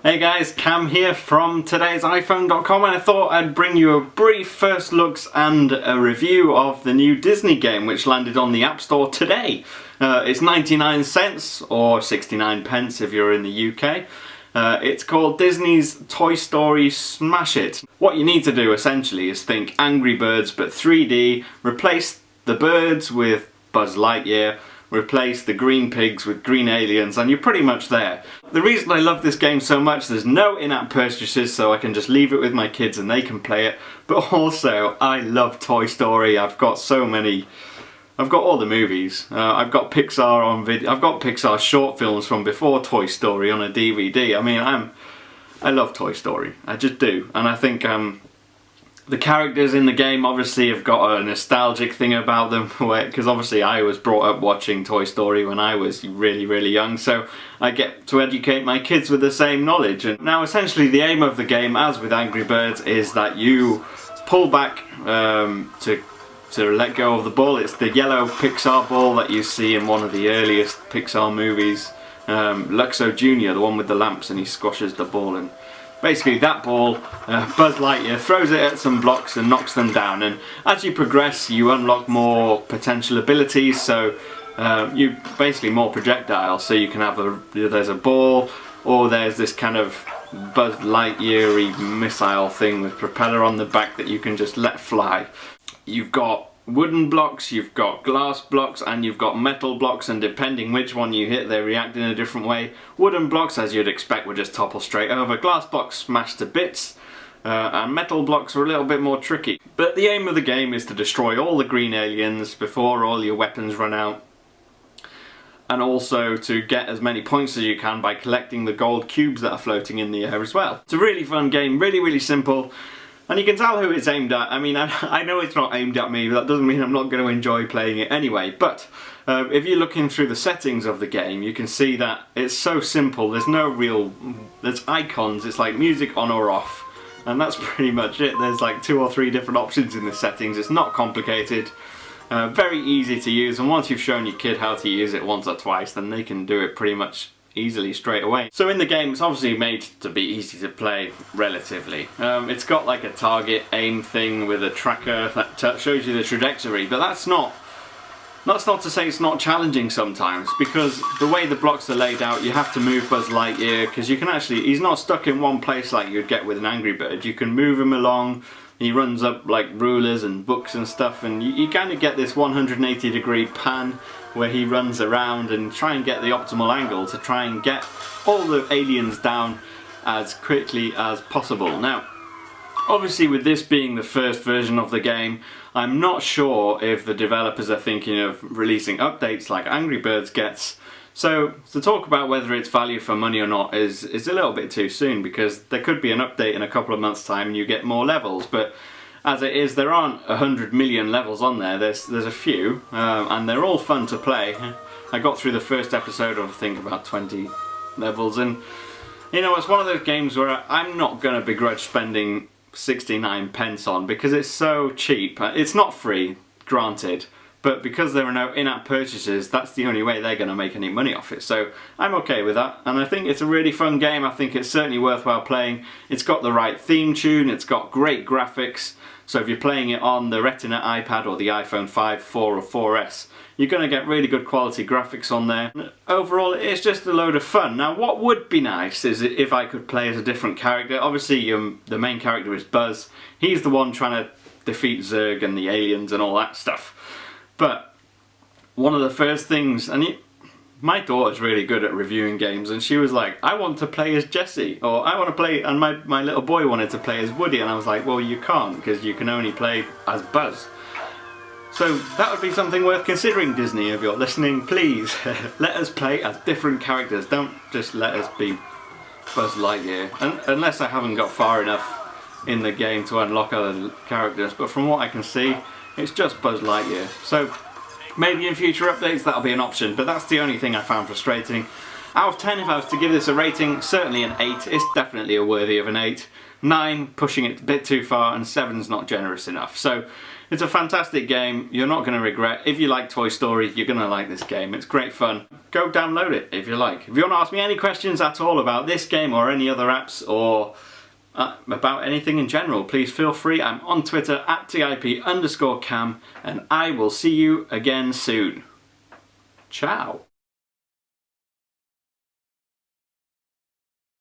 Hey guys, Cam here from today's iPhone.com, and I thought I'd bring you a brief first looks and a review of the new Disney game which landed on the App Store today. It's 99 cents or 69 pence if you're in the UK. It's called Disney's Toy Story Smash It. What you need to do essentially is think Angry Birds but 3D, replace the birds with Buzz Lightyear, replace the green pigs with green aliens, and you're pretty much there. The reason I love this game so much, there's no in-app purchases, so I can just leave it with my kids and they can play it, but also I love Toy Story. I've got all the movies. I've got Pixar on video. I've got Pixar short films from before Toy Story on a DVD. I mean, I love Toy Story. I just do, and I think the characters in the game obviously have got a nostalgic thing about them, because obviously I was brought up watching Toy Story when I was really young, so I get to educate my kids with the same knowledge. And now essentially the aim of the game, as with Angry Birds, is that you pull back to let go of the ball. It's the yellow Pixar ball that you see in one of the earliest Pixar movies, Luxo Jr., the one with the lamps, and he squashes the ball, and basically that ball, Buzz Lightyear throws it at some blocks and knocks them down, and as you progress you unlock more potential abilities, so you basically more projectiles, so you can have there's a ball, or there's this kind of Buzz Lightyear-y missile thing with propeller on the back that you can just let fly. You've got wooden blocks, you've got glass blocks, and you've got metal blocks, and depending which one you hit they react in a different way. Wooden blocks, as you'd expect, will just topple straight over. Glass blocks smash to bits, and metal blocks are a little bit more tricky. But the aim of the game is to destroy all the green aliens before all your weapons run out, and also to get as many points as you can by collecting the gold cubes that are floating in the air as well. It's a really fun game, really simple. And you can tell who it's aimed at. I mean, I know it's not aimed at me, but that doesn't mean I'm not going to enjoy playing it anyway. But if you're looking through the settings of the game, you can see that it's so simple. There's icons, it's like music on or off. And that's pretty much it. There's like 2 or 3 different options in the settings. It's not complicated. Very easy to use, and once you've shown your kid how to use it once or twice, then they can do it pretty much easily straight away. So in the game, it's obviously made to be easy to play relatively. It's got like a target aim thing with a tracker that shows you the trajectory, but that's not to say it's not challenging sometimes, because the way the blocks are laid out, you have to move Buzz Lightyear, because you can actually, he's not stuck in one place like you'd get with an Angry Bird. You can move him along. He runs up like rulers and books and stuff, and you kind of get this 180-degree pan where he runs around and try and get the optimal angle to try and get all the aliens down as quickly as possible. Now, obviously with this being the first version of the game, I'm not sure if the developers are thinking of releasing updates like Angry Birds gets. So to talk about whether it's value for money or not is a little bit too soon, because there could be an update in a couple of months' time and you get more levels. But as it is, there aren't 100 million levels on there. There's a few, and they're all fun to play. I got through the first episode of I think about 20 levels, and you know, it's one of those games where I'm not going to begrudge spending 69 pence on, because it's so cheap. It's not free, granted, but because there are no in-app purchases, that's the only way they're going to make any money off it. So I'm okay with that, and I think it's a really fun game. I think it's certainly worthwhile playing. It's got the right theme tune, it's got great graphics, so if you're playing it on the Retina iPad or the iPhone 5, 4 or 4S, you're going to get really good quality graphics on there. Overall, it's just a load of fun. Now, what would be nice is if I could play as a different character. Obviously, the main character is Buzz. He's the one trying to defeat Zurg and the aliens and all that stuff. But one of the first things, and my daughter's really good at reviewing games, and she was like, I want to play as Jessie, or I want to play, and my little boy wanted to play as Woody, and I was like, well, you can't, because you can only play as Buzz. So that would be something worth considering, Disney, if you're listening. Please let us play as different characters. Don't just let us be Buzz Lightyear, unless I haven't got far enough in the game to unlock other characters, but from what I can see, it's just Buzz Lightyear. So maybe in future updates that'll be an option, but that's the only thing I found frustrating. Out of 10, if I was to give this a rating, certainly an 8. It's definitely worthy of an 8. 9, pushing it a bit too far, and 7's not generous enough. So It's a fantastic game. You're not going to regret. If you like Toy Story, you're going to like this game. It's great fun. Go download it if you like. If you want to ask me any questions at all about this game or any other apps or about anything in general, please feel free. I'm on Twitter at @TIP_Cam, and I will see you again soon. Ciao.